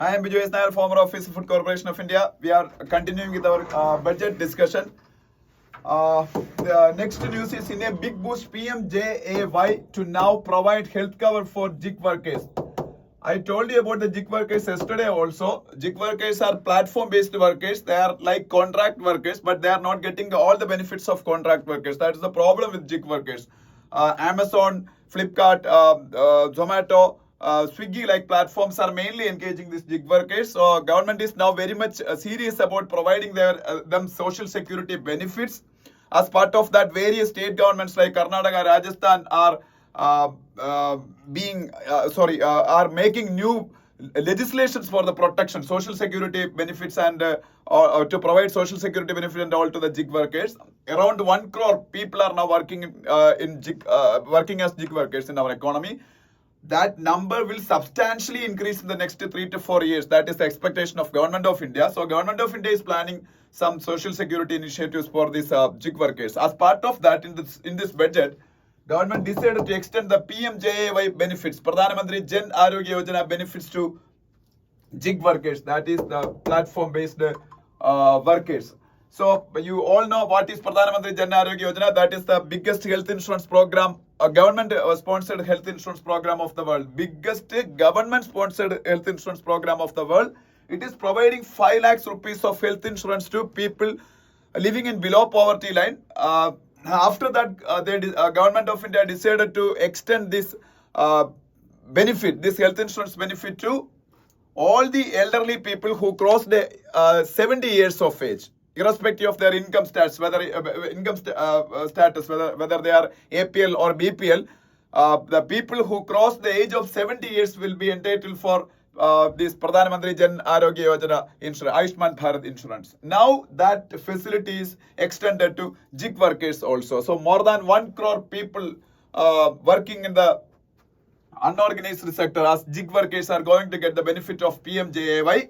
I am Vijay Nair, former Office of Food Corporation of India. We are continuing with our budget discussion. The next news is in a big boost PMJAY to now provide health cover for gig workers. I told you about the gig workers yesterday also. Gig workers are platform-based workers. They are like contract workers, but they are not getting all the benefits of contract workers. That is the problem with gig workers. Amazon, Flipkart, Zomato, Swiggy like platforms are mainly engaging these gig workers. So government is now very much serious about providing them social security benefits. As part of that, various state governments like Karnataka, Rajasthan are making new legislations for the protection, social security benefits and to provide social security benefit and all to the gig workers. Around 1 crore people are now working working as gig workers in our economy. That number will substantially increase in the next 3 to 4 years. That is the expectation of Government of India. So Government of India is planning some social security initiatives for these gig workers. As part of that, in this budget, government decided to extend the PMJAY benefits, Pradhan Mantri Jan Arogya Yojana benefits to gig workers, that is the platform-based workers. So you all know what is Pradhan Mantri Jan Arogya Yojana. That is the biggest health insurance program, a government-sponsored health insurance program of the world. Biggest government-sponsored health insurance program of the world. It is providing 5 lakhs rupees of health insurance to people living in below poverty line. After that, the Government of India decided to extend this benefit, this health insurance benefit to all the elderly people who crossed the 70 years of age, irrespective of their income status, whether they are APL or BPL. The people who cross the age of 70 years will be entitled for this Pradhan Mantri Jan Arogya Yojana insurance, Ayushman Bharat insurance. Now that facility is extended to gig workers also. So more than 1 crore people working in the unorganized sector as gig workers are going to get the benefit of PMJAY.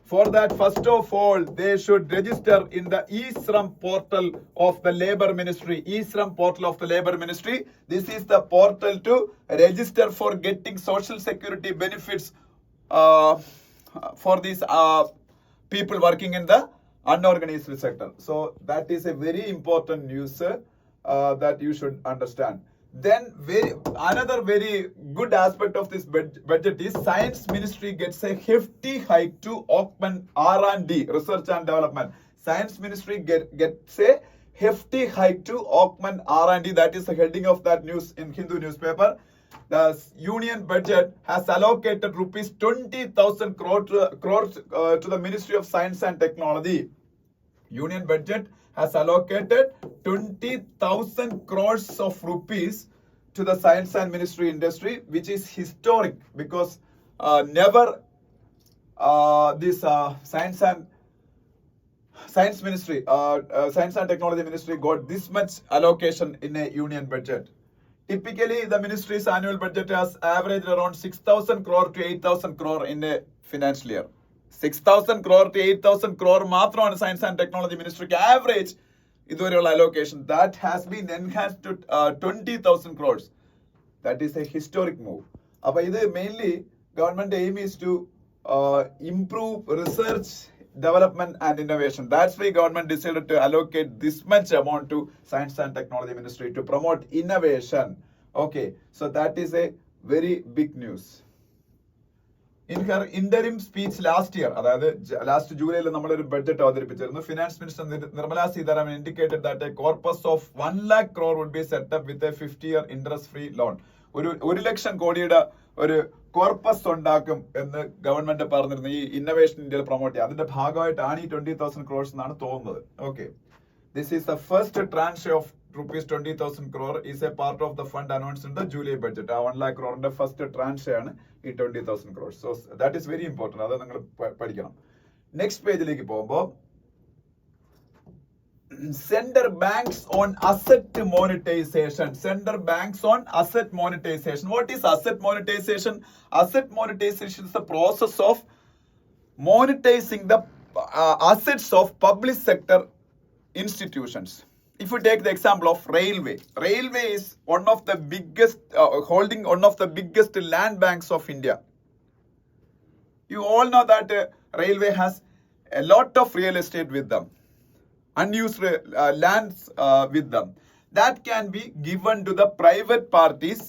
For that, first of all, they should register in the eShram portal of the Labour Ministry. eShram portal of the Labour Ministry. This is the portal to register for getting social security benefits for these people working in the unorganized sector. So that is a very important news that you should understand. Then another very good aspect of this budget is Science Ministry gets a hefty hike to augment R&D, research and development. Science Ministry gets a hefty hike to augment R&D. That is the heading of that news in Hindu newspaper. The union budget has allocated rupees 20,000 crores to the Ministry of Science and Technology. Union budget has allocated 20,000 crores of rupees to the science and ministry industry, which is historic because never this science and technology ministry got this much allocation in a union budget. Typically, the ministry's annual budget has averaged around 6,000 crore to 8,000 crore in a financial year. 6,000 crore to 8,000 crore മാത്രമാണ് science and technology മിനിസ്ട്രിക്ക് average ഇതുവരെയുള്ള allocation. That has been enhanced to 20,000 crores. That is a historic move. അപ്പൊ ഇത് mainly government aim is to improve research, development and innovation. That's why government decided to allocate this much amount to Science and Technology Ministry to promote innovation. Okay, so that is a very big news. In her interim speech last year, അതായത് last ജൂലൈയിൽ നമ്മളൊരു budget അവതരിപ്പിച്ചിരുന്നു. Finance minister Nirmala Sitharaman indicated that a corpus of 1 lakh crore would be set up with a 50-year interest-free loan. ഒരു 1 ലക്ഷം കോടിയുടെ ഒരു corpus ഉണ്ടാക്കും എന്ന് government പറഞ്ഞിരുന്നു ഈ ഇന്നോവേഷൻ ഇന്ത്യയിൽ പ്രൊമോട്ട് ചെയ്യാം. അതിന്റെ ഭാഗമായിട്ടാണ് ഈ 20,000 crores എന്നാണ് തോന്നുന്നത്. Okay, this is the first tranche of rupees 20,000 crore is a part of the fund announced in the July budget. ആ 1 lakh crore ഫസ്റ്റ് ട്രാൻഷ് ആണ് ഈ 20,000 crores. So that is very important. അത് നിങ്ങൾ പഠിക്കണം. നെക്സ്റ്റ് പേജിലേക്ക് പോകുമ്പോൾ Center banks on asset monetization. Center banks on asset monetization. What is asset monetization? Asset monetization is the process of monetizing the assets of public sector institutions. If you take the example of railway is one of the biggest holding one of the biggest land banks of India. You all know that railway has a lot of real estate with them, unused lands with them. That can be given to the private parties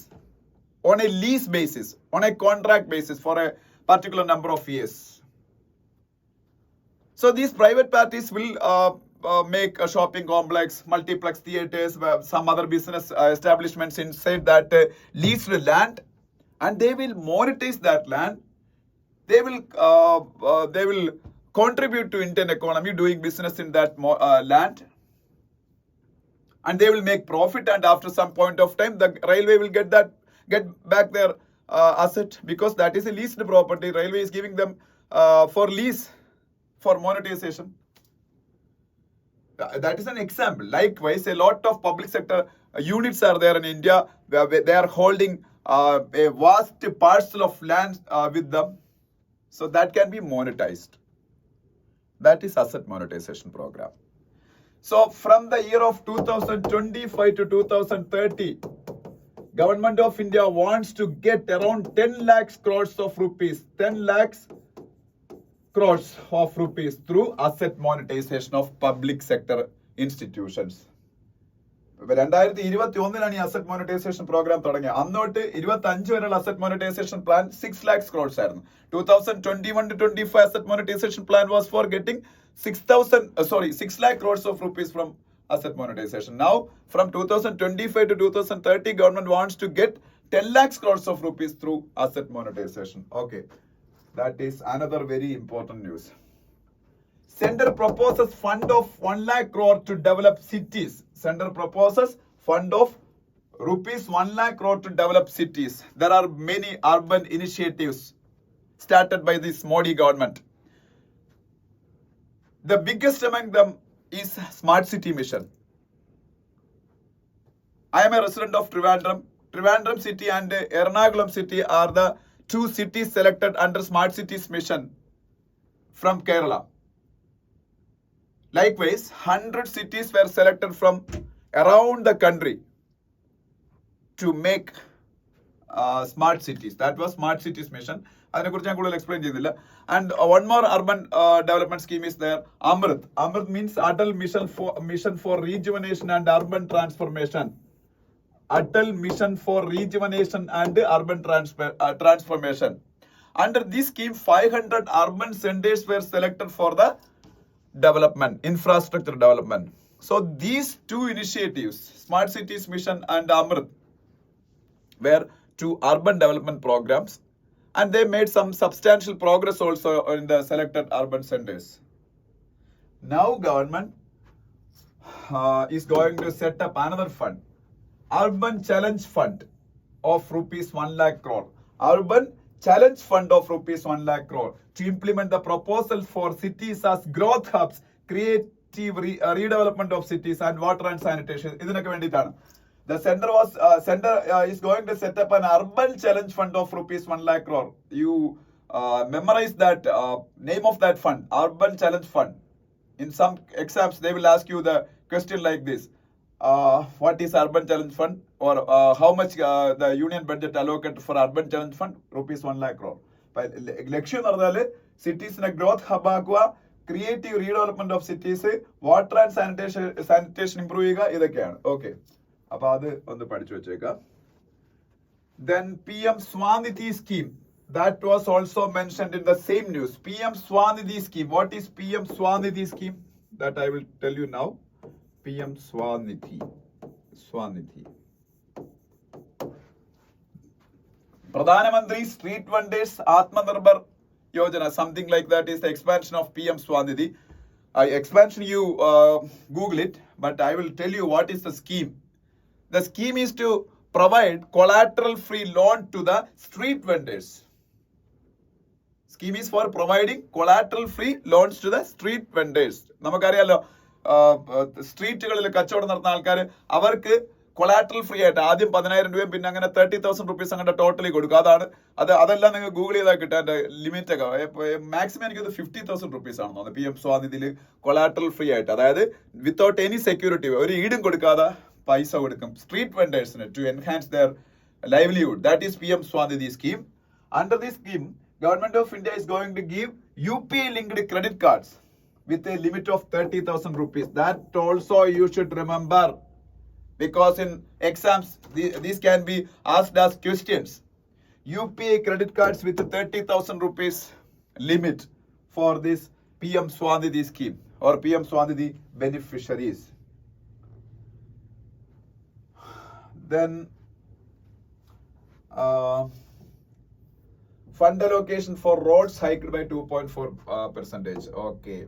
on a lease basis, on a contract basis for a particular number of years. So these private parties will make a shopping complex, multiplex theaters, some other business establishments inside that leased land, and they will monetize that land. They will contribute to Indian economy doing business in that land, and they will make profit. And after some point of time, the railway will get back their asset, because that is a leased property. Railway is giving them for lease for monetization. That is an example. Likewise, a lot of public sector units are there in India. They are holding a vast parcel of land with them. So that can be monetized. That is asset monetization program. So from the year of 2025 to 2030, Government of India wants to get around 10 lakhs crores of rupees, 10 lakhs crores of rupees through asset monetization of public sector institutions. 2021 asset monetization program തുടങ്ങിയത്. അന്നോട്ട് 25 വരെയുള്ള asset monetization plan 6 lakhs crores ആയിരുന്നു. 2021 to 25 asset monetization plan was for getting 6 lakh crores of rupees from asset monetization. Now from 2025 to 2030, government wants to get 10 lakhs crores of rupees through asset monetization. Okay, that is another very important news. Center proposes fund of 1 lakh crore to develop cities. Center proposes fund of rupees 1 lakh crore to develop cities. There are many urban initiatives started by this Modi government. The biggest among them is Smart City Mission. I am a resident of Trivandrum. Trivandrum city and Ernakulam city are the two cities selected under Smart Cities Mission from Kerala. Likewise, 100 cities were selected from around the country to make smart cities. That was Smart Cities Mission. അതിനെക്കുറിച്ച് ഞാൻ കൂടുതൽ explain ചെയ്യുന്നില്ല. And one more urban development scheme is there. Amrit. Amrit means Atal Mission for Rejuvenation and Urban Transformation. Atal Mission for Rejuvenation and Urban Transformation. Under this scheme, 500 urban centers were selected for the development, infrastructure development. So these two initiatives, Smart Cities Mission and Amrit, were two urban development programs, and they made some substantial progress also in the selected urban centers. Now government is going to set up another fund, Urban Challenge Fund of rupees 1 lakh crore. Urban Challenge Fund of rupees 1 lakh crore to implement the proposal for cities as growth hubs, creative redevelopment of cities, and water and sanitation. ഇതിനൊക്കെ വേണ്ടിയിട്ടാണ്. The center is going to set up an Urban Challenge Fund of rupees 1 lakh crore. You memorize that name of that fund, Urban Challenge Fund. In some exams, they will ask you the question like this. What is Urban Challenge Fund, or how much the union budget allocated for Urban Challenge Fund? Rupees 1 lakh crore. ലക്ഷ്യം എന്ന് പറഞ്ഞാൽ സിറ്റീസിനെ growth hub ആക്കുക, creative redevelopment of cities, water and sanitation improve ചെയ്യുക, ഇതൊക്കെയാണ്. Okay, അപ്പൊ അത് ഒന്ന് പഠിച്ചു വെച്ചേക്കാം. Then PM Swanidhi scheme, that was also mentioned in the same news. PM Swanidhi scheme. What is PM Swanidhi scheme? That I will tell you now. PM Swanidhi. Pradhan Mantri Street Vendors Atmanirbhar Yojana, something like that is the expansion of PM Swanidhi. Expansion, you Google it, but I will tell you what is the scheme. The scheme is to provide collateral-free loan to the street vendors. Scheme is for providing collateral-free loans to the street vendors. നമുക്കറിയാലോ, സ്ട്രീറ്റുകളിൽ കച്ചവടം നടത്തുന്ന ആൾക്കാർ അവർക്ക് collateral free ആയിട്ട് ആദ്യം 10,000 രൂപയും പിന്നെ അങ്ങനെ 30,000 റുപ്പീസ് അങ്ങനെ ടോട്ടലി കൊടുക്കും. അതെല്ലാം നിങ്ങൾ ഗൂഗിൾ ചെയ്താൽ കിട്ടും. അതിന്റെ ലിമിറ്റ് ഒക്കെ മാക്സിമം എനിക്കത് 50,000 റുപ്പീസ് ആണെന്ന് തോന്നുന്നത്. PM സ്വാനിധിയിൽ കൊളാട്രൽ ഫ്രീ ആയിട്ട്, അതായത് വിത്തൗട്ട് എനി സെക്യൂരിറ്റി, ഒരു ഈടും കൊടുക്കാതെ പൈസ കൊടുക്കും സ്ട്രീറ്റ് വെൻഡേഴ്സിന് to enhance their livelihood. That is PM Swanidhi scheme. Under this scheme, Government of India is going to give UPI linked credit cards with a limit of 30,000 rupees. That also you should remember, because in exams these can be asked as questions. UPI credit cards with 30,000 rupees limit for this PM Swanidhi scheme or PM Swanidhi beneficiaries. Then fund allocation for roads hiked by 2.4 percentage. Okay.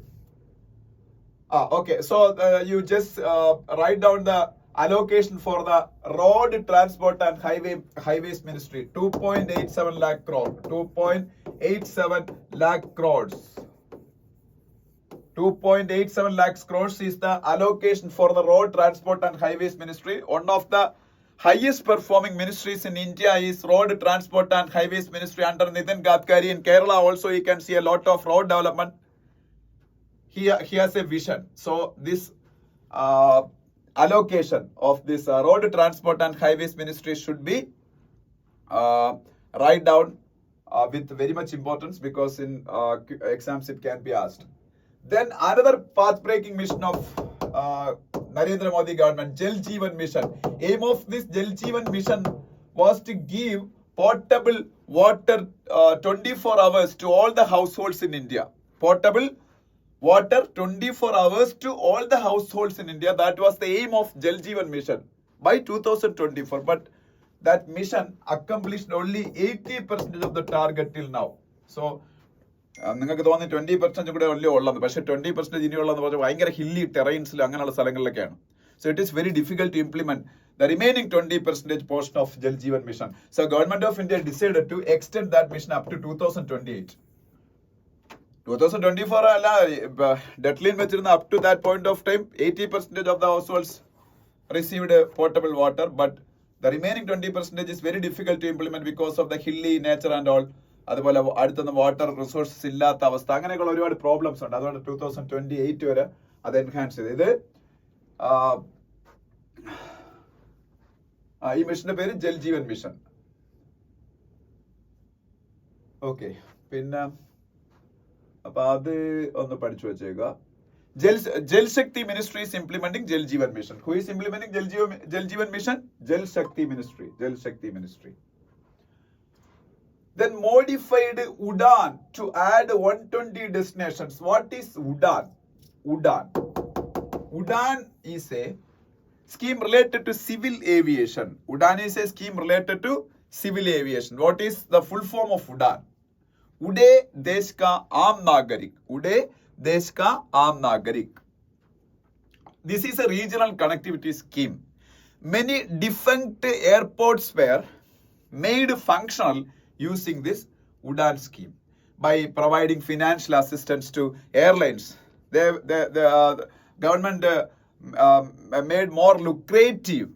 Okay. So you just write down the allocation for the road transport and highways ministry. 2.87 lakh crore. 2.87 lakh crores. 2.87 lakhs crores is the allocation for the road transport and highways ministry. One of the highest performing ministries in India is road transport and highways ministry under Nitin Gadkari. In Kerala also you can see a lot of road development. He has a vision. So this allocation of this road transport and highways ministry should be write down with very much importance, because in exams it can be asked. Then another path-breaking mission of Narendra Modi government, Jal Jeevan Mission. Aim of this Jal Jeevan Mission was to give potable water 24 hours to all the households in India. Potable water 24 hours to all the households in India. That was the aim of Jal Jeevan Mission by 2024. But that mission accomplished only 80% of the target till now. So, നിങ്ങൾക്ക് തോന്നി 20% കൂടെ ഉള്ളേ ഉള്ളത്, പക്ഷേ 20% ഇനിയുള്ളതെന്ന് പറഞ്ഞാൽ ഭയങ്കര hilly ടെറൈൻസിൽ അങ്ങനെയുള്ള സ്ഥലങ്ങളിലൊക്കെയാണ്. So it is very difficult to implement the remaining 20% portion of Jal Jeevan Mission. So Government of India decided to extend that mission up to 2028. 2024 അല്ല ഡെഡ്ലൈൻ വെച്ചിരുന്ന up to that point of time 80% of the households received potable water, but the remaining 20% is very difficult to implement because of the hilly nature and all. അതുപോലെ അടുത്തൊന്നും water resources ഇല്ലാത്ത അവസ്ഥ, അങ്ങനെയൊക്കെയുള്ള ഒരുപാട് problems ഉണ്ട്. അതുകൊണ്ട് 2028 വരെ അത് എൻഹാൻസ് ചെയ്ത്. ഇത് ഈ മിഷന്റെ പേര് ജൽ ജീവൻ മിഷൻ. ഓക്കെ, പിന്നെ അപ്പൊ അത് ഒന്ന് പഠിച്ചു വെച്ചേക്കുക. Jal Shakti Ministry is implementing Jal Jeevan Mission. Who is implementing Jal Jeevan Mission? Jal Shakti Ministry. Jal Shakti Ministry. Then modified UDAN to add 120 destinations. What is UDAN? UDAN is a scheme related to civil aviation. UDAN is a scheme related to civil aviation. What is the full form of UDAN? Ude Desh Ka Aam Nagarik. Ude Desh Ka Aam Nagarik. This is a regional connectivity scheme. Many defunct airports were made functional using this UDAN scheme by providing financial assistance to airlines. The government made more lucrative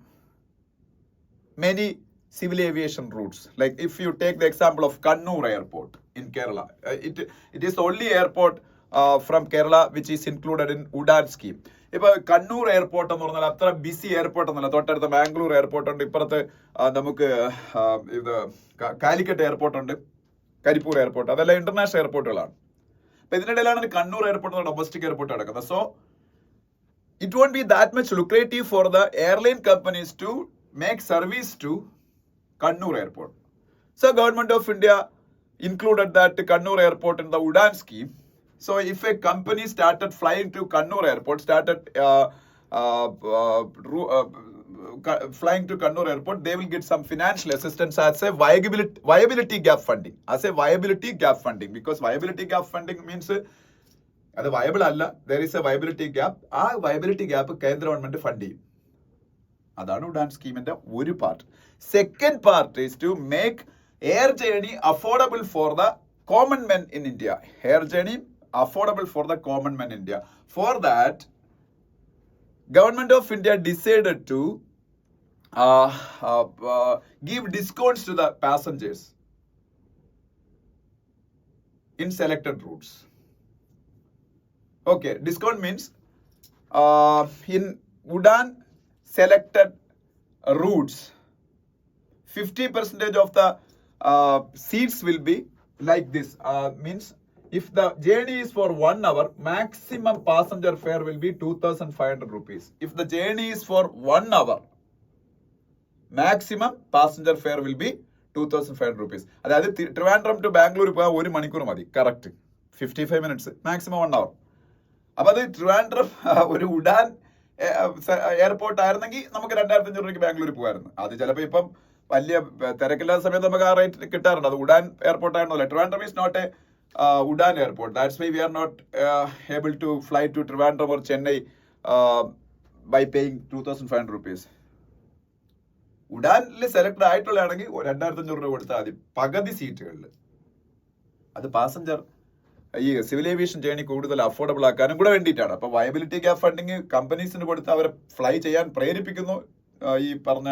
many civil aviation routes. Like if you take the example of Kannur Airport in Kerala, it is the only airport from Kerala which is included in UDAN scheme. ഇപ്പൊ Kannur airport എന്ന് പറഞ്ഞാൽ അത്ര BC airport എന്നല്ല. തൊട്ടടുത്ത് Bangalore airport ഉണ്ട്, ഇപ്പുറത്ത് നമുക്ക് ഇത് കാലിക്കറ്റ് എയർപോർട്ട് ഉണ്ട്, കരിപ്പൂർ എയർപോർട്ട്, അതെല്ലാം ഇന്റർനാഷണൽ എയർപോർട്ടുകളാണ്. അപ്പൊ ഇതിനിടയിലാണ് ഡൊമസ്റ്റിക് എയർപോർട്ട് ഡൊമസ്റ്റിക് എയർപോർട്ട് നടക്കുന്നത്. So it won't be that much lucrative for the airline companies to make service to Kannur Airport. So Government of India included that Kannur Airport in the UDAN scheme. So if a company started flying to Kannur Airport, flying to Kannur Airport, they will get some financial assistance as a viability gap funding. As a viability gap funding, because viability gap funding means അത് viable അല്ല, there is a viability gap. ആ viability gap കേന്ദ്ര government fund ചെയ്യും. അതാണ് ഉഡാൻ സ്കീമിന്റെ ഒരു part. Second part is to make air journey affordable for the common men in India. Air journey affordable for the common man in India. For that, Government of India decided to give discounts to the passengers in selected routes. Okay, discount means in UDAN selected routes, 50% of the seats will be like this. Means if the journey is for 1 hour, maximum passenger fare will be 2,500 rupees. If the journey is for 1 hour, maximum passenger fare will be 2,500 rupees. അതായത് Trivandrum to Bangalore പോകാൻ 1 മണിക്കൂർ മതി, correct 55 minutes, maximum 1 hour. അപ്പൊ അത് ട്രിവാൻഡ്രം ഒരു Udan airport ആയിരുന്നെങ്കിൽ നമുക്ക് 2,500 രൂപയ്ക്ക് ബാംഗ്ലൂർ പോകുമായിരുന്നു. അത് ചിലപ്പോൾ ഇപ്പം വലിയ തിരക്കില്ലാത്ത സമയത്ത് നമുക്ക് ആ റേറ്റ് കിട്ടാറുണ്ട്. അത് ഉഡാൻ എയർപോർട്ട് ആയിരുന്നല്ലോ. Trivandrum is not a Udan airport. That's why we are not able to fly to Trivandrum or Chennai by paying 2,500 rupees. ഉഡാനിൽ സെലക്ട് ആയിട്ടുള്ളതാണെങ്കിൽ 2,500 രൂപ കൊടുത്താൽ മതി പകുതി സീറ്റുകളിൽ. അത് പാസഞ്ചർ ഈ സിവിൽ ഏവിയേഷൻ ജേണി കൂടുതൽ അഫോർഡബിൾ ആക്കാനും കൂടെ വേണ്ടിയിട്ടാണ്. അപ്പൊ വയബിലിറ്റി ഗ്യാപ് ഫണ്ടിങ് കമ്പനീസിന് കൊടുത്ത് അവരെ ഫ്ലൈ ചെയ്യാൻ പ്രേരിപ്പിക്കുന്നു ഈ പറഞ്ഞ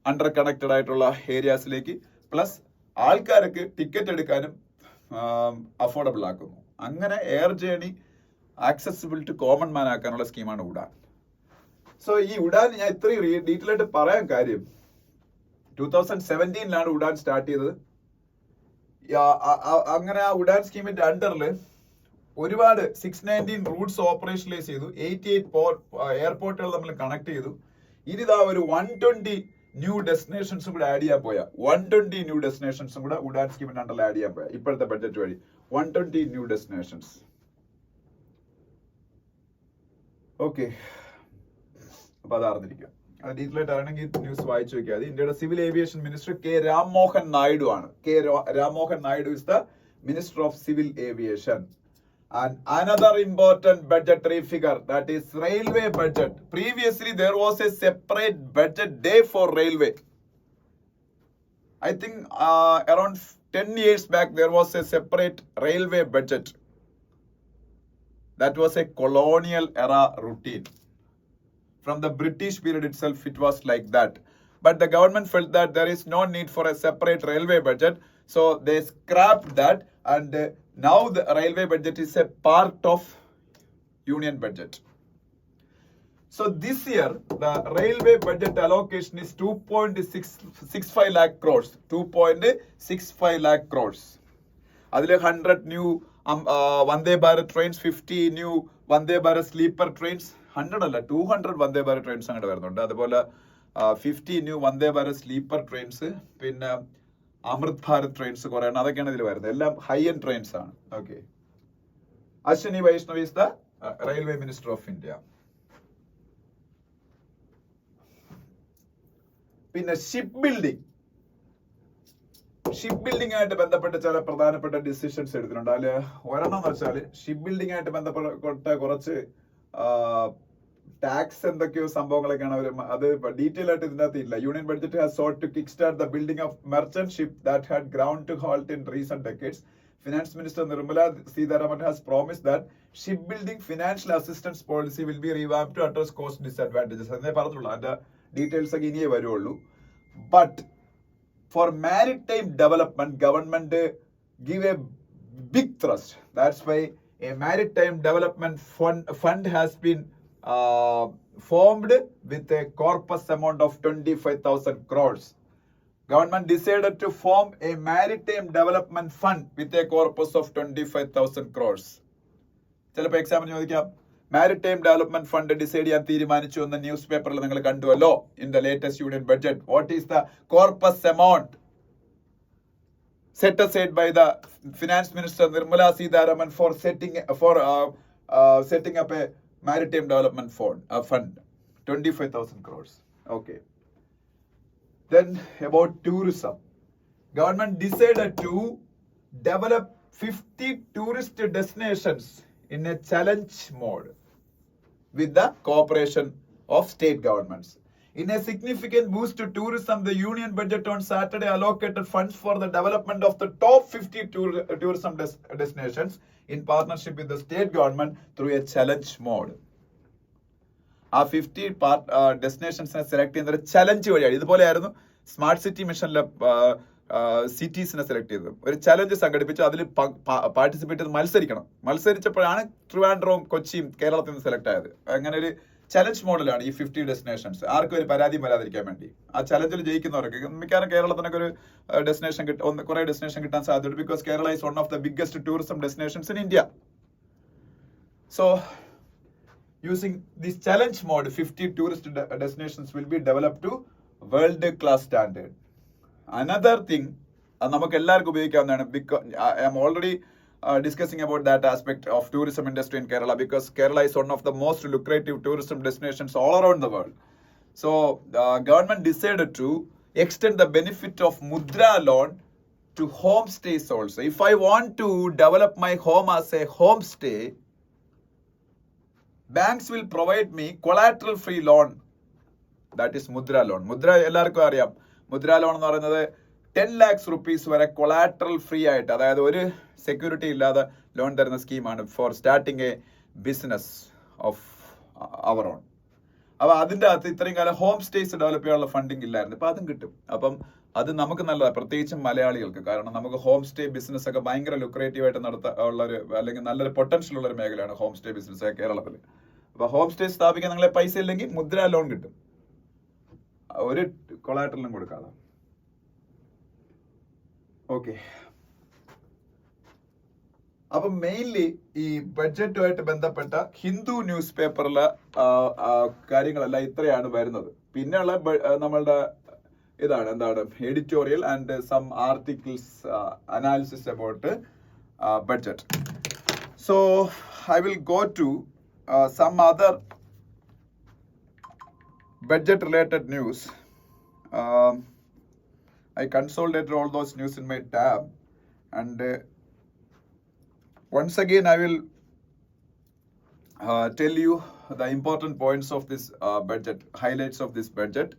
അണ്ടർ കണക്റ്റഡ് ആയിട്ടുള്ള ഏരിയാസിലേക്ക്. പ്ലസ് ആൾക്കാർക്ക് ടിക്കറ്റ് എടുക്കാനും അഫോർഡബിൾ ആക്കുന്നു. അങ്ങനെ air journey accessible to common man ആക്കാനുള്ള സ്കീമാണ് ഉഡാൻ. സോ ഈ ഉഡാൻ ഞാൻ ഇത്രയും ഡീറ്റെയിൽ ആയിട്ട് പറയാൻ കാര്യം, 2017 ഉഡാൻ സ്റ്റാർട്ട് ചെയ്തത്. അങ്ങനെ ആ ഉഡാൻ സ്കീമിന്റെ അണ്ടറിൽ ഒരുപാട് 619 റൂട്ട്സ് ഓപ്പറേഷനലൈസ് ചെയ്തു. 88 എയർപോർട്ടുകൾ തമ്മിൽ കണക്ട് ചെയ്തു. ഇനിതാ ഒരു 120 ന്യൂ ഡെസ്റ്റിനേഷൻസും കൂടെ ആഡ് ചെയ്യാൻ പോയ 120 ന്യൂ ഡെസ്റ്റിനേഷൻസും കൂടെ ഉഡാൻ സ്കീമിന്റെ അണ്ടറിൽ ആഡ് ചെയ്യാൻ പോയ ഇപ്പോഴത്തെ ബഡ്ജറ്റ് വഴി 120 ന്യൂ ഡെസ്റ്റിനേഷൻസ്. ഓക്കെ, അപ്പൊ അത് അറിഞ്ഞിരിക്കുക. അത് ഡീറ്റെയിൽ ആയിട്ട് ആണെങ്കിൽ ന്യൂസ് വായിച്ചു നോക്കിയാൽ മതി. ഇന്ത്യയുടെ civil aviation minister K Rammohan Naidu ആണ്. Rammohan Naidu is the Minister of Civil Aviation. And another important budgetary figure, that is railway budget. Previously there was a separate budget day for railway. I think around 10 years back there was a separate railway budget. That was a colonial era routine. From the British period itself, it was like that. But the government felt that there is no need for a separate railway budget. So they scrapped that, and now the railway budget is a part of union budget. So this year, the railway budget allocation is 2.65 lakh crores. 2.65 lakh crores. Adile 100 new Vande Bharat trains, 50 new Vande Bharat sleeper trains. 100 അല്ല 200 Vande Bharat trains അങ്ങോട്ട് വരുന്നുണ്ട്. അതുപോലെ 50 new Vande Bharat sleeper trains, പിന്നെ അമൃത് Bharat trains കുറെ എണ്ണം, അതൊക്കെയാണ് ഇതിൽ വരുന്നത്. എല്ലാം ഹൈ എൻഡ് ട്രെയിൻസ് ആണ്. Okay, Ashwini Vaishnaw is the railway minister of India. പിന്നെ ഷിപ്പ് ബിൽഡിംഗ് ആയിട്ട് ബന്ധപ്പെട്ട് ചില പ്രധാനപ്പെട്ട ഡിസിഷൻസ് എടുത്തിട്ടുണ്ട്. അതിൽ ഒരെണ്ണം എന്ന് വെച്ചാൽ ഷിപ്പ് ബിൽഡിംഗ് ആയിട്ട് ബന്ധപ്പെട്ട കുറച്ച് ടാക്സ് എന്തൊക്കെയോ സംഭവങ്ങളൊക്കെയാണ് അവർ, അത് ഡീറ്റെയിൽ ആയിട്ട് ഇതിനകത്ത് ഇല്ല. Union budget has sought to kickstart the building of merchant ship that had ground to halt in recent decades. Finance Minister Nirmala Sitharaman has promised that shipbuilding financial assistance policy will be revamped to address cost disadvantages. അതേ പറഞ്ഞുള്ളൂ, അതിന്റെ details ഒക്കെ ഇനിയേ വരുള്ളൂ. But for maritime development, government give a big thrust. That's why a maritime development fund has been formed with a corpus amount of 25,000 crores. Government decided to form a maritime development fund with a corpus of 25,000 crores. ചിലപ്പോൾ എക്സാമിന് ചോദിക്കാം, maritime development fund decide ചെയ്യാൻ തീരുമാനിച്ചു എന്ന news പേപ്പറിൽ നിങ്ങൾ കണ്ടുവല്ലോ in the latest union budget. What is the corpus amount set aside by the Finance Minister Nirmala Sitharaman for setting up a maritime development fund, 25,000 crores. Okay. Then about tourism, government decided to develop 50 tourist destinations in a challenge mode with the cooperation of state governments. In a significant boost to tourism, the union budget on Saturday allocated funds for the development of the top 50 tourism destinations in partnership with the state government through a challenge mode. ആ 50 ഡെസ്റ്റിനേഷൻസിനെ select ചെയ്യുന്ന ഒരു challenge വഴിയാണ്. ഇതുപോലെയായിരുന്നു smart city മിഷനിലെ സിറ്റീസിനെ select ചെയ്തത്. ഒരു challenge സംഘടിപ്പിച്ചു, അതിൽ participate ചെയ്ത് മത്സരിച്ചപ്പോഴാണ് ട്രിവാൻഡ്രവും കൊച്ചിയും കേരളത്തിൽ നിന്ന് സെലക്ട് ആയത്. അങ്ങനെ ഒരു ചലഞ്ച് മോഡലാണ് ഈ 50 ഡെസ്റ്റിനേഷൻസ്. ആർക്കും ഒരു പരാതിയും വരാതിരിക്കാൻ വേണ്ടി ആ ചലഞ്ചിൽ ജയിക്കുന്നവർക്ക് മിക്കവാറും കേരളത്തിനൊക്കെ ഒരു ഡെസ്റ്റിനേഷൻ കുറെ ഡെസ്റ്റിനേഷൻ കിട്ടാൻ സാധ്യതയുണ്ട്. Because Kerala is one of the biggest tourism destinations in India. So using this challenge mode, 50 tourist destinations will be developed to world class standard. Another thing, നമുക്ക് എല്ലാവർക്കും ഉപയോഗിക്കാവുന്നതാണ്. Because I am already discussing about that aspect of tourism industry in Kerala, because Kerala is one of the most lucrative tourism destinations all around the world. So government decided to extend the benefit of Mudra loan to homestays also. If I want to develop my home as a homestay, banks will provide me collateral free loan, that is Mudra loan. Mudra എല്ലാവർക്കും അറിയാം. Mudra loan എന്ന് പറയുന്നത് 10 lakhs rupees വരെ collateral free ആയിട്ട്, അതായത് ഒരു security ഇല്ലാതെ loan തരുന്ന സ്കീമാണ് for starting a business of our own. അപ്പോൾ അതിൻ്റെ അകത്ത് ഇത്രയും കാലം ഹോം സ്റ്റേസ് ഡെവലപ്പ് ചെയ്യാനുള്ള ഫണ്ടിങ് ഇല്ലായിരുന്നു. അപ്പോൾ അതും കിട്ടും. അപ്പം അത് നമുക്ക് നല്ലതാണ്, പ്രത്യേകിച്ചും മലയാളികൾക്ക്. കാരണം നമുക്ക് ഹോം സ്റ്റേ ബിസിനസ് ഒക്കെ ഭയങ്കര ലുക്രേറ്റീവ് ആയിട്ട് ഉള്ളൊരു അല്ലെങ്കിൽ നല്ലൊരു പൊട്ടൻഷ്യൽ ഉള്ളൊരു മേഖലയാണ് ഹോം സ്റ്റേ ബിസിനസ് കേരളത്തിൽ. അപ്പോൾ ഹോം സ്റ്റേ സ്ഥാപിക്കാൻ നിങ്ങളെ പൈസ ഇല്ലെങ്കിൽ മുദ്ര ലോൺ കിട്ടും, ഒരു കൊളാട്രലും കൊടുക്കാതെ. ഓക്കെ, അപ്പൊ മെയിൻലി ഈ ബഡ്ജറ്റുമായിട്ട് ബന്ധപ്പെട്ട ഹിന്ദു ന്യൂസ് പേപ്പറിലെ കാര്യങ്ങളെല്ലാം ഇത്രയാണ് വരുന്നത്. പിന്നെയുള്ള നമ്മളുടെ ഇതാണ് എന്താണ് editorial and some articles analysis about budget. So I will go to some other budget related news. I consolidated all those news in my tab, and once again I will tell you the important points of this budget, highlights of this budget.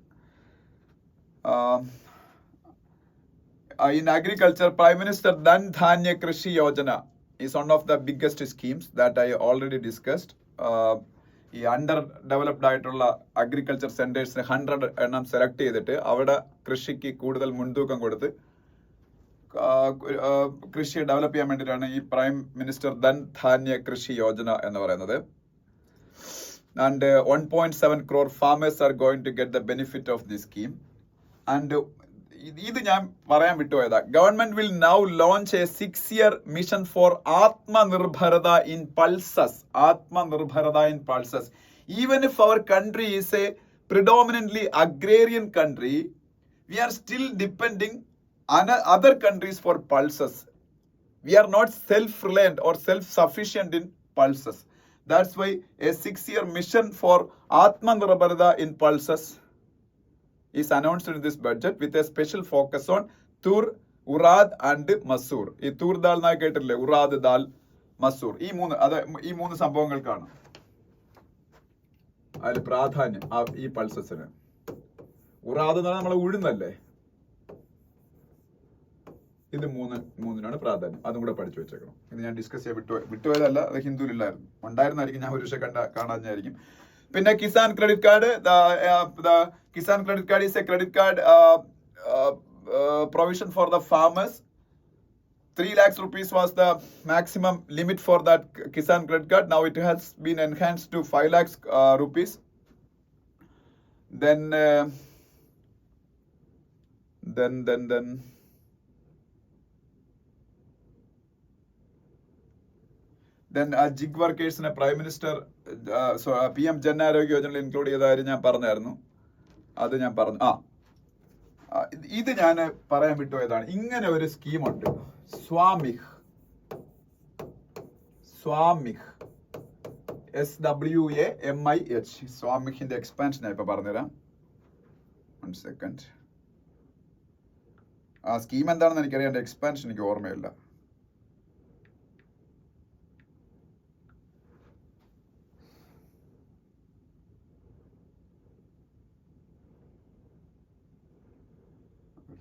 In agriculture, Prime Minister Dhan Dhanya Krishi Yojana is one of the biggest schemes that I already discussed. ഈ under developed ആയിട്ടുള്ള agriculture സെന്റേഴ്സിന് 100 എണ്ണം select ചെയ്തിട്ട് അവിടെ കൃഷിക്ക് കൂടുതൽ മുൻതൂക്കം കൊടുത്ത് കൃഷിയെ ഡെവലപ്പ് ചെയ്യാൻ വേണ്ടിയിട്ടാണ് ഈ പ്രൈം മിനിസ്റ്റർ ധൻ ധാന്യ കൃഷി യോജന എന്ന് പറയുന്നത്. And 1.7 crore farmers are going to get the benefit of this scheme. And ഇത് ഞാൻ പറയാൻ വിട്ടുപോയതാ. Government will now launch a 6-year mission for Atmanirbharta in pulses. Atmanirbharta in pulses. Even if our country is a predominantly agrarian country, we are still depending on other countries for pulses. We are not self-reliant or self-sufficient in pulses. That's why a 6-year mission for Atmanirbharata in pulses is announced in this budget with a special focus on Tur, Urad and Masoor. ഈ തൂർ ദാൽ എന്നായി കേട്ടിട്ടില്ലേ? ഉറാദ്, ദാൽ, മസൂർ. ഈ മൂന്ന് സംഭവങ്ങൾക്കാണ് അതിൽ പ്രാധാന്യം ഈ പൾസസിന്. ഉറാദ് എന്ന് പറഞ്ഞാൽ നമ്മളെ ഉഴുന്നല്ലേ, ഇത് മൂന്നിനാണ് പ്രാധാന്യം. അതും കൂടെ പഠിച്ചു വെച്ചേക്കണം. ഇത് ഞാൻ ഡിസ്കസ് ചെയ്യാൻ വിട്ടുപോയതല്ല, അത് ഹിന്ദുവിലില്ലായിരുന്നു, ഉണ്ടായിരുന്നായിരിക്കും, ഞാൻ ഒരു പക്ഷേ കാണാഞ്ഞായിരിക്കും. പിന്നെ Kisan credit card. Kisan credit card is a credit card provision for the farmers. 3 lakhs rupees was the maximum limit for that Kisan credit card. Now it has been enhanced to 5 lakhs rupees. Then gig വർക്കേഴ്സിനെ prime minister PM Jan Arogya യോജനയിൽ include ചെയ്ത കാര്യം ഞാൻ പറഞ്ഞായിരുന്നു. അത് ഞാൻ പറഞ്ഞു. ഇത് ഞാൻ പറയാൻ വിട്ടുപോയതാണ്. ഇങ്ങനെ ഒരു സ്കീമുണ്ട്, സ്വാമിഹ്. SWAMIH. സ്വാമിഹിന്റെ എക്സ്പാൻഷൻ ഞാൻ ഇപ്പൊ പറഞ്ഞുതരാം. 1 second. ആ സ്കീം എന്താണെന്ന് എനിക്കറിയാം, എന്റെ എക്സ്പാൻഷൻ എനിക്ക് ഓർമ്മയില്ല.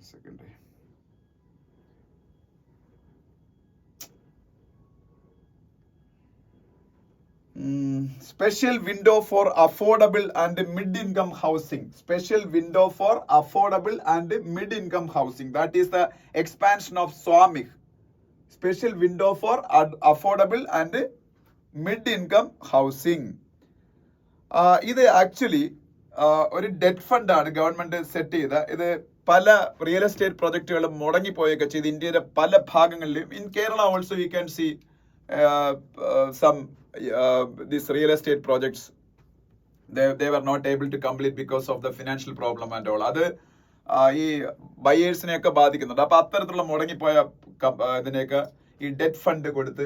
Second. Special window for affordable and mid-income housing. Special window for affordable and mid-income housing. That is the expansion of Swamikh. Special window for affordable and mid-income housing. ഇത് actually ഒരു debt ഫണ്ടാണ് government set ചെയ്ത. ഇത് പല real estate പ്രൊജക്ടുകളും മുടങ്ങിപ്പോയൊക്കെ ചെയ്ത് ഇന്ത്യയുടെ പല ഭാഗങ്ങളിലും. In Kerala also you can see some these real estate projects they were not able to complete because of the financial problem and all. അത് ഈ ബയേഴ്സിനെയൊക്കെ ബാധിക്കുന്നുണ്ട്. അപ്പൊ അത്തരത്തിലുള്ള മുടങ്ങിപ്പോയ ഇതിനെയൊക്കെ ഈ ഡെറ്റ് ഫണ്ട് കൊടുത്ത്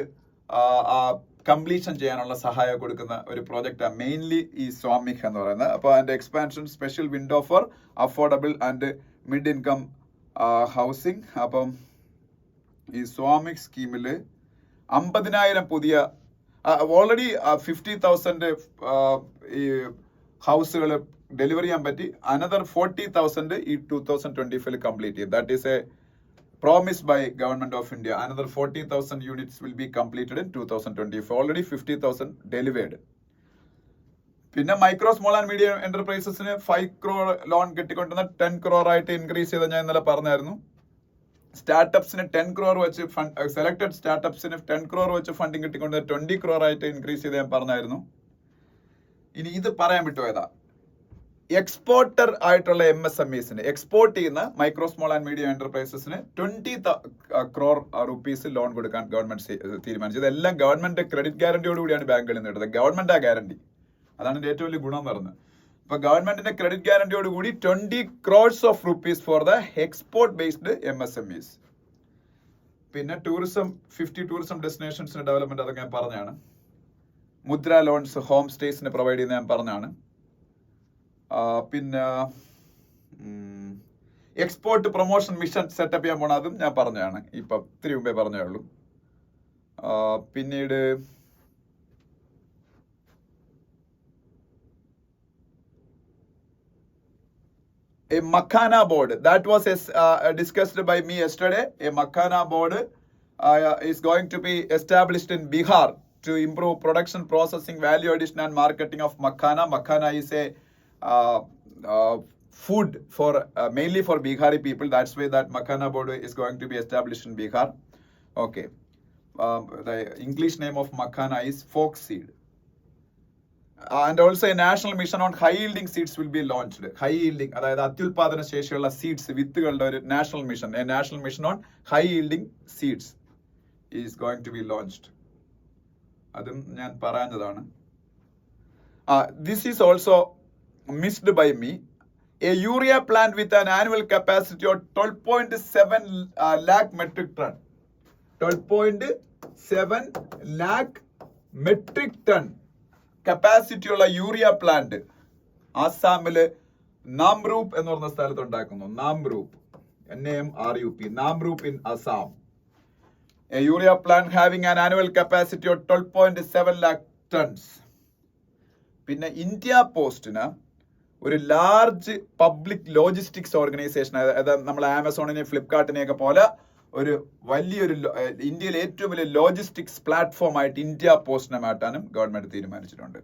കംപ്ലീഷൻ ചെയ്യാനുള്ള സഹായം കൊടുക്കുന്ന ഒരു പ്രോജക്റ്റാണ് മെയിൻലി ഈ സ്വാമിക് എന്ന് പറയുന്നത്. അപ്പോൾ അതിന്റെ expansion special window for affordable and mid income housing. അപ്പം ഈ സ്വാമിക് സ്കീമിൽ 50,000 പുതിയ ഓൾറെഡി 50,000 ഈ ഹൗസുകൾ ഡെലിവറി ചെയ്യാൻ പറ്റി. അനദർ 40,000 ഈ 2025 കംപ്ലീറ്റ് ചെയ്തു. That is A promised by Government of India. Another 40,000 units will be completed in 2024. Already 50,000 delivered. പിന്നെ മൈക്രോ സ്മോൾ ആൻഡ് മീഡിയം എന്റർപ്രൈസസിന് 5 crore ലോൺ കിട്ടിക്കൊണ്ടിരുന്ന 10 crore ആയിട്ട് ഇൻക്രീസ് ചെയ്ത് ഞാൻ ഇന്നലെ പറഞ്ഞായിരുന്നു. സ്റ്റാർട്ടപ്സിന് 10 crore വെച്ച് സെലക്ടഡ് സ്റ്റാർട്ടപ്സിന് 10 crore വെച്ച് ഫണ്ടിങ് കിട്ടിക്കൊണ്ട് 20 crore ആയിട്ട് ഇൻക്രീസ് ചെയ്ത് ഞാൻ പറഞ്ഞായിരുന്നു. ഇനി ഇത് പറയാൻ വിട്ടുപോയതാ, എക്സ്പോർട്ടർ ആയിട്ടുള്ള MSMEസിന് എക്സ്പോർട്ട് ചെയ്യുന്ന മൈക്രോ സ്മോൾ ആൻഡ് മീഡിയം എന്റർപ്രൈസസിന് 20 crore rupees ലോൺ കൊടുക്കാൻ ഗവൺമെന്റ് തീരുമാനിച്ചത്. ഇതെല്ലാം ഗവൺമെന്റ് ക്രെഡിറ്റ് ഗ്യാരണ്ടിയോട് കൂടിയാണ് ബാങ്കുകളിൽ നിന്ന് എടുത്തത്. ഗവൺമെന്റ് ആ ഗ്യാരണ്ടി, അതാണ് ഇതിന്റെ ഏറ്റവും വലിയ ഗുണം എന്ന് പറയുന്നത്. ഇപ്പൊ ഗവൺമെന്റിന്റെ ക്രെഡിറ്റ് ഗ്യാരണ്ടിയോട് കൂടി 20 crores rupees for the export based MSMEs. പിന്നെ ടൂറിസം 50 ടൂറിസം ഡെസ്റ്റിനേഷൻസിന് ഡെവലപ്മെന്റ്, അതൊക്കെ ഞാൻ പറഞ്ഞാണ്. മുദ്ര ലോൺസ് ഹോം സ്റ്റേസിന് പ്രൊവൈഡ് ചെയ്യുന്ന ഞാൻ പറഞ്ഞാണ്. പിന്നെ എക്സ്പോർട്ട് പ്രൊമോഷൻ മിഷൻ സെറ്റപ്പ് ചെയ്യാൻ പോണ അതും ഞാൻ പറഞ്ഞതാണ്. ഇപ്പൊ ഇത്തിരി മുമ്പേ പറഞ്ഞേ ഉള്ളൂ. പിന്നീട് a Makhana board that was discussed by me yesterday. A Makhana board is going to be established in Bihar to improve production, processing, value addition and marketing of Makhana. Makhana is a food for mainly for Bihari people. That's why that Makhana board is going to be established in Bihar. Okay. The English name of Makhana is folk seed. And also a national mission on high yielding seeds will be launched. High yielding, അതായത് അത്യുൽപാദന ശേഷിയുള്ള seeds, വിത്തുകളുടെ ഒരു national mission, a national mission on high yielding seeds is going to be launched. അതും ഞാൻ പറയുന്നതാണ്. This is also missed by me. A urea plant with an annual capacity of 12.7 lakh metric ton. 12.7 lakh metric ton capacity ഉള്ള urea plant ആസാമില് നാംറൂപ്പ് എന്ന് പറഞ്ഞ സ്ഥലത്ത് ഉണ്ടാക്കുന്നു. Namrup, NAMRUP, Namrup in Assam. A urea plant having an annual capacity of 12.7 lakh tons. പിന്നെ India പോസ്റ്റിന് ഒരു large public logistics organisation, അതായത് നമ്മൾ ആമസോണിനെ ഫ്ലിപ്കാർട്ടിനെയൊക്കെ പോലെ ഒരു വലിയൊരു ഇന്ത്യയിലെ ഏറ്റവും വലിയ ലോജിസ്റ്റിക്സ് പ്ലാറ്റ്ഫോം ആയിട്ട് ഇന്ത്യ പോസ്റ്റിനെ മാറ്റാനും ഗവൺമെന്റ് തീരുമാനിച്ചിട്ടുണ്ട്.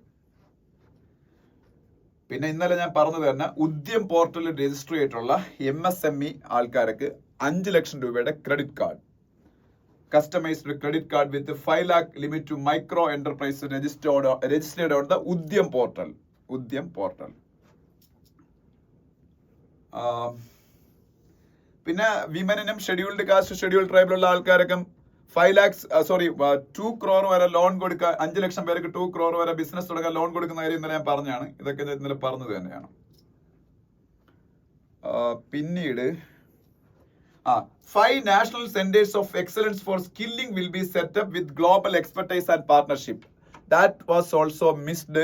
പിന്നെ ഇന്നലെ ഞാൻ പറഞ്ഞത് തന്നെ, ഉദ്യം പോർട്ടലിൽ രജിസ്റ്റർ ചെയ്തിട്ടുള്ള MSME ആൾക്കാർക്ക് 5 ലക്ഷം രൂപയുടെ credit card, customised credit card with 5 lakh limit to micro enterprise registered on the Udyam portal. Udyam portal. പിന്നെ വിമനിനും ഷെഡ്യൂൾഡ് കാസ്റ്റ്, ഷെഡ്യൂൾഡ് ട്രൈബിലുള്ള ആൾക്കാർക്കും 2 crore വരെ ലോൺ കൊടുക്കുക. 5 ലക്ഷം പേർക്ക് 2 crore വരെ ബിസിനസ് തുടങ്ങാൻ ലോൺ കൊടുക്കുന്ന കാര്യം ഇന്നലെ ഞാൻ പറഞ്ഞാണ്. ഇതൊക്കെ ഇന്നലെ പറഞ്ഞത് തന്നെയാണ്. പിന്നീട് 5 national centers of excellence for skilling will be set up with global expertise and partnership. That was also missed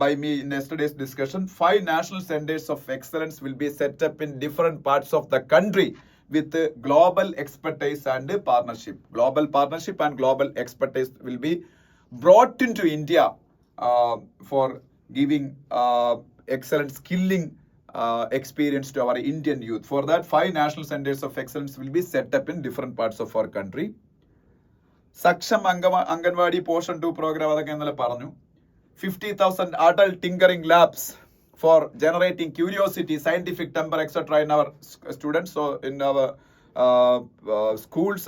by me in yesterday's discussion. 5 national centers of excellence will be set up in different parts of the country with global expertise and partnership. Global partnership and global expertise will be brought into India for giving excellent skilling experience to our Indian youth. For that, 5 national centers of excellence will be set up in different parts of our country. Saksham Anganwadi Portion 2 program അതൊക്കെ ഇന്നലെ പറഞ്ഞു. 50,000 adult tinkering labs for generating curiosity, scientific temper, etc. in our students. So in our schools,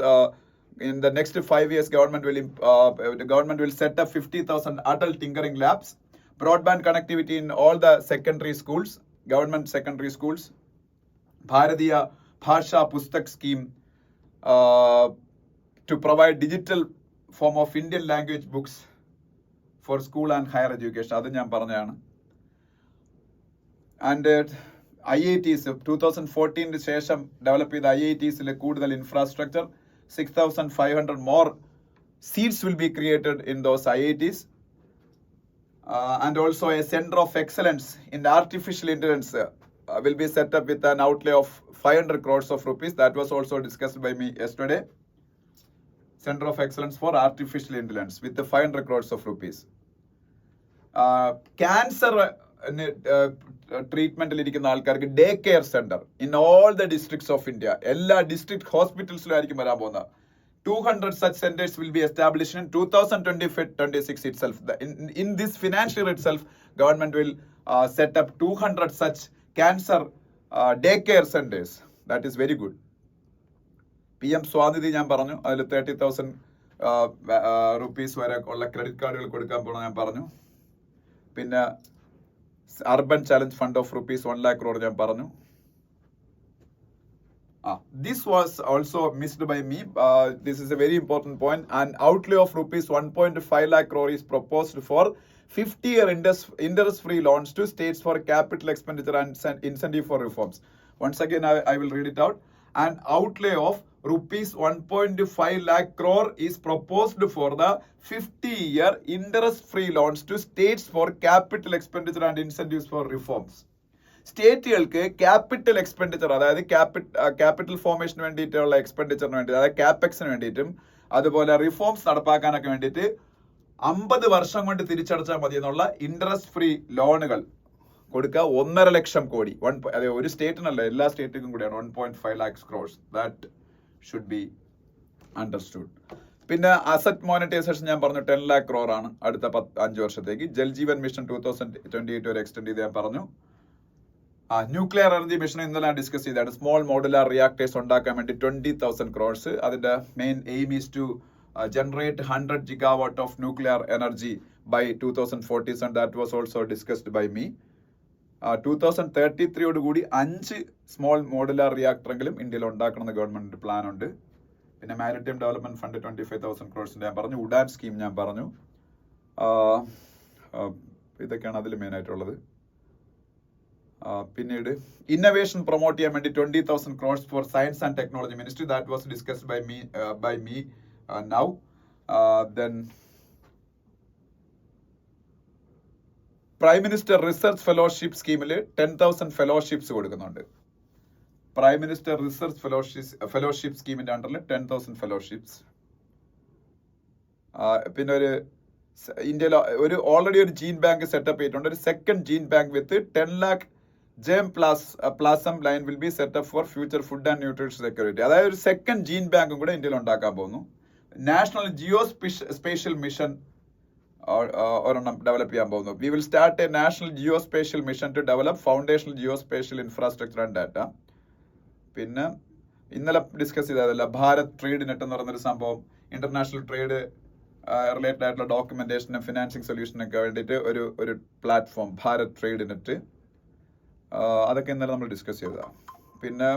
in the next 5 years, the government will set up 50,000 adult tinkering labs. broadband connectivity in all the secondary schools, government secondary schools, Bharatiya Bhasha Pustak scheme to provide digital form of Indian language books for school and higher education. അത് ഞാൻ പറഞ്ഞതാണ്. And IITs 2014 ശേഷം develop ചെയ്ത IITസിൽ കൂടുതൽ infrastructure, 6,500 more seats will be created in those IITs. And also a center of excellence in artificial intelligence will be set up with an outlay of 500 crores of rupees. That was also discussed by me yesterday. Center of excellence for artificial intelligence with the 500 crores of rupees. Cancer ട്രീറ്റ്മെന്റിൽ ഇരിക്കുന്ന ആൾക്കാർക്ക് day care centre in all the districts of India, എല്ലാ district ഹോസ്പിറ്റൽസിലും ആയിരിക്കും വരാൻ പോകുന്നത്. 200 such centers will be established in 2025-26 itself. In this financial year itself, government will set up 200 such cancer daycare centers. That is very good. PM Swadhidhi ഞാൻ പറഞ്ഞു, അതിൽ 30,000 rupees വരെ ഉള്ള credit കാർഡുകൾ കൊടുക്കാൻ പോകണം ഞാൻ പറഞ്ഞു. പിന്നെ urban challenge fund of rupees 1 lakh crore ഞാൻ പറഞ്ഞു. This was also missed by me. This is a very important point. An outlay of rupees 1.5 lakh crore is proposed for 50-year interest-free loans to states for capital expenditure and incentive for reforms. Once again, I will read it out. An outlay of rupees 1.5 lakh crore is proposed for the 50-year interest-free loans to states for capital expenditure and incentives for reforms. സ്റ്റേറ്റുകൾക്ക് capital expenditure, അതായത് capital ഫോർമേഷന് വേണ്ടിയിട്ടുള്ള എക്സ്പെൻഡിച്ചറിന് വേണ്ടി, അതായത് ക്യാപെക്സിന് വേണ്ടിയിട്ടും അതുപോലെ reforms നടപ്പാക്കാനൊക്കെ വേണ്ടിയിട്ട് 50 വർഷം കൊണ്ട് തിരിച്ചടച്ചാൽ മതി എന്നുള്ള ഇൻട്രസ്റ്റ് ഫ്രീ ലോണുകൾ കൊടുക്കുക. 1.5 ലക്ഷം കോടി, അതെ ഒരു സ്റ്റേറ്റിനല്ല, എല്ലാ സ്റ്റേറ്റിനും കൂടിയാണ് 1.5 lakhs crores. That should be understood. പിന്നെ അസറ്റ് മോണിറ്റൈസേഷൻ ഞാൻ പറഞ്ഞു 10 lakh crore ആണ് അടുത്ത 5 വർഷത്തേക്ക്. ജൽജീവൻ മിഷൻ 2028 വരെ എക്സ്റ്റെൻഡ് ചെയ്ത് ഞാൻ പറഞ്ഞു. ന്യൂക്ലിയർ എനർജി മിഷൻ ഇന്നലെ ഡിസ്കസ് ചെയ്താണ്. സ്മോൾ മോഡുലാർ റിയാക്ടേഴ്സ് ഉണ്ടാക്കാൻ വേണ്ടി 20,000 crores. അതിന്റെ main aim is to generate 100 gigawatt of nuclear energy by 2047. That was also discussed by me. 2033 കൂടി 5 സ്മോൾ മോഡുലാർ റിയാക്ടറെങ്കിലും ഇന്ത്യയിൽ ഉണ്ടാക്കണമെന്ന് ഗവൺമെന്റ് പ്ലാൻ ഉണ്ട്. പിന്നെ മാരിടൈം ഡെവലപ്മെന്റ് ഫണ്ട് 25,000 crores ഞാൻ പറഞ്ഞു. ഉഡാൻ സ്കീം ഞാൻ പറഞ്ഞു. ഇതൊക്കെയാണ് അതിൽ മെയിൻ ആയിട്ടുള്ളത്. പിന്നീട് ഇന്നോവേഷൻ പ്രൊമോട്ട് ചെയ്യാൻ വേണ്ടി 20,000 crores for science and technology ministry. That was discussed by me now. Then prime minister research fellowship സ്കീമിൽ 10,000 ഫെലോഷിപ്സ് കൊടുക്കുന്നുണ്ട്. പ്രൈം മിനിസ്റ്റർ റിസർച്ച് ഫെലോഷിപ്പ് സ്കീമിന്റെ അണ്ടറിൽ 10,000 ഫെലോഷിപ്സ്. പിന്നെ ഇന്ത്യയിൽ ഓൾറെഡി ഒരു ജീൻ ബാങ്ക് സെറ്റപ്പ് ചെയ്തിട്ടുണ്ട്. ഒരു second gene bank with 10 lakh germplasm line will be setup for future food and nutrition security. അതായത് ഒരു സെക്കൻഡ് ജീൻ ബാങ്കും കൂടെ ഇന്ത്യയിൽ ഉണ്ടാക്കാൻ പോകുന്നു. നാഷണൽ ജിയോ സ്പേഷ്യൽ മിഷൻ ഒരെണ്ണം ഡെവലപ്പ് ചെയ്യാൻ പോകുന്നു. We will start a national geospatial mission to develop foundational geospatial infrastructure and data. പിന്നെ ഇന്നലെ ഡിസ്കസ് ചെയ്തതല്ല, ഭാരത് ട്രേഡ് നെറ്റ് എന്ന് പറയുന്നൊരു സംഭവം, ഇന്റർനാഷണൽ ട്രേഡ് റിലേറ്റഡ് ആയിട്ടുള്ള ഡോക്യുമെന്റേഷനും ഫിനാൻസിങ് സൊല്യൂഷനൊക്കെ വേണ്ടിയിട്ട് ഒരു പ്ലാറ്റ്ഫോം ഭാരത് ട്രേഡ് നെറ്റ്. അതൊക്കെ ഇന്നലെ നമ്മൾ ഡിസ്കസ് ചെയ്തതാണ്. പിന്നെ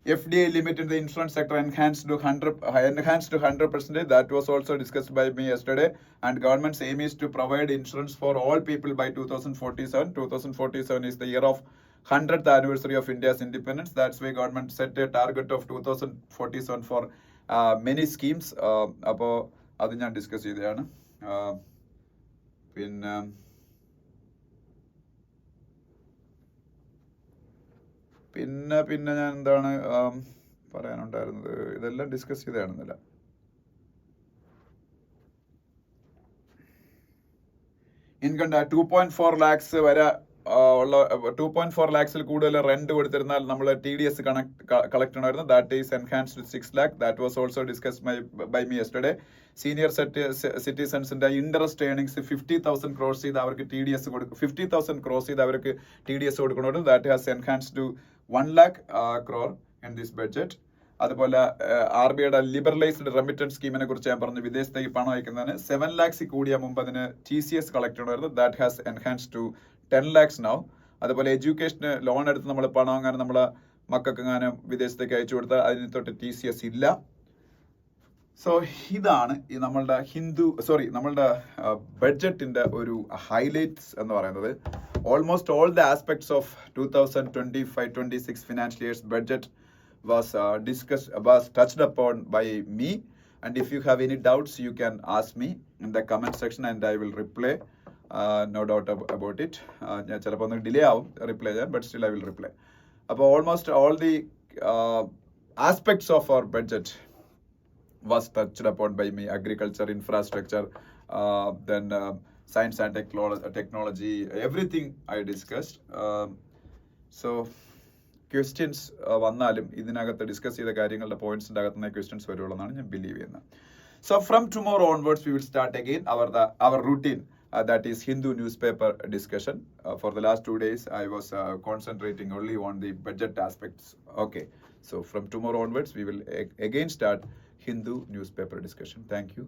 FDI limit in the insurance sector enhanced to 100%. That was also discussed by me yesterday. And government's aim is to provide insurance for all people by 2047. 2047 is the year of 100th anniversary of India's independence. That's why government set a target of 2047 for many schemes. അപ്പോൾ അത് ഞാൻ discuss ചെയ്തതാണ്. പിന്നെ ഞാൻ എന്താണ് പറയാനുണ്ടായിരുന്നത്, ഇതെല്ലാം discuss ചെയ്താണെന്നില്ല. Income 2.4 lakhs വരെ ഉള്ള 2.4 lakhs കൂടുതൽ റെന്റ് കൊടുത്തിരുന്നാൽ നമ്മൾ TDS കളക്ട് ചെയ്യണമായിരുന്നു. That is enhanced to 6 lakh. That was also discussed by me yesterday. Senior സിറ്റിസൺസിന്റെ ഇൻട്രസ്റ്റ് ഏണിംഗ്സ് 50,000 crores ചെയ്ത് അവർക്ക് TDS കൊടുക്കും. 50,000 crores ചെയ്ത് അവർക്ക് TDS കൊടുക്കണമായിരുന്നു. That has enhanced to 1 lakh crore in this budget. അതുപോലെ RBIയുടെ ലിബറലൈസ്ഡ് റെമിറ്റൻസ് സ്കീമിനെ കുറിച്ച് ഞാൻ പറഞ്ഞു. വിദേശത്തേക്ക് പണം അയക്കുന്നതിന് 7 lakhs കൂടിയ മുമ്പ് അതിന് TCS കളക്ട് ചെയ്യണമായിരുന്നു. That has enhance to 10 lakhs now. അതുപോലെ എഡ്യൂക്കേഷന് ലോൺ എടുത്ത് നമ്മൾ പണം അങ്ങനെ നമ്മളെ മക്കൾക്ക് എങ്ങാനും വിദേശത്തേക്ക് അയച്ചു കൊടുത്താൽ അതിന് തൊട്ട് TCS ഇല്ല. സോ ഇതാണ് ഈ നമ്മളുടെ ബഡ്ജറ്റിന്റെ ഒരു ഹൈലൈറ്റ്സ് എന്ന് പറയുന്നത്. Almost all the aspects of 2025-26 financial years budget was touched upon by me, and if you have any doubts you can ask me in the comment section and I will reply. No doubt about it. ഞാൻ ചിലപ്പോൾ ഒന്ന് delay ആവും reply ചെയ്യാൻ, but still I will reply. അപ്പോൾ almost all the aspects of our budget was touched upon by me. Agriculture, infrastructure, then science and technology, everything I discussed. So questions വന്നാലും ഇതിനകത്ത് discuss ചെയ്ത കാര്യങ്ങളുടെ പോയിന്റ്സിൻ്റെ അകത്ത് നിന്ന് questions വരുള്ളൂ എന്നാണ് ഞാൻ ബിലീവ് ചെയ്യുന്നത്. So from tomorrow onwards we will start again our routine, that is Hindu newspaper discussion. For the last 2 days I was concentrating only on the budget aspects. Okay, so from tomorrow onwards we will again start Hindu newspaper discussion. Thank you.